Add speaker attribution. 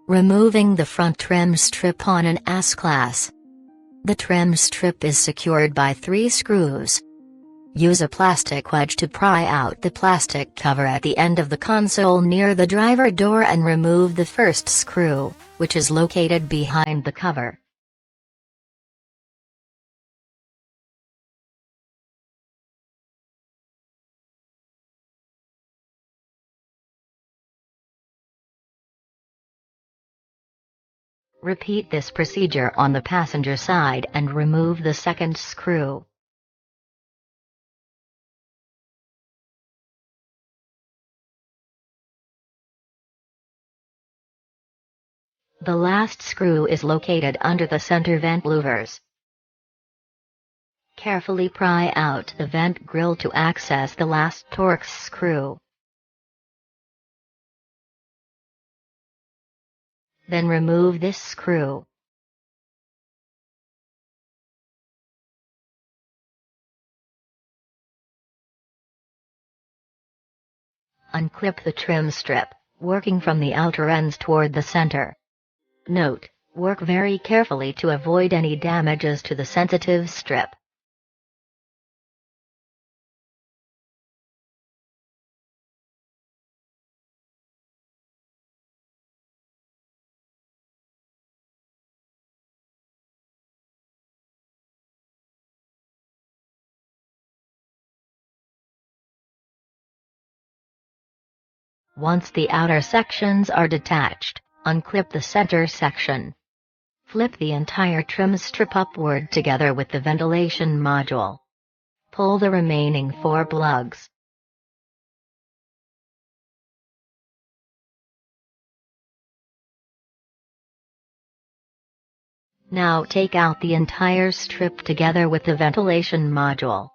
Speaker 1: Removing the front trim strip on an S-Class. The trim strip is secured by 3 screws. Use a plastic wedge to pry out the plastic cover at the end of the console near the driver door and remove the first screw, which is located behind the cover. Repeat this procedure on the passenger side and remove the second screw. The last screw is located under the center vent louvers. Carefully pry out the vent grill to access the last Torx screw. Then remove this screw. Unclip the trim strip, working from the outer ends toward the center. Note: work very carefully to avoid any damages to the sensitive strip. Once the outer sections are detached, unclip the center section. Flip the entire trim strip upward together with the ventilation module. Pull the remaining 4 plugs. Now take out the entire strip together with the ventilation module.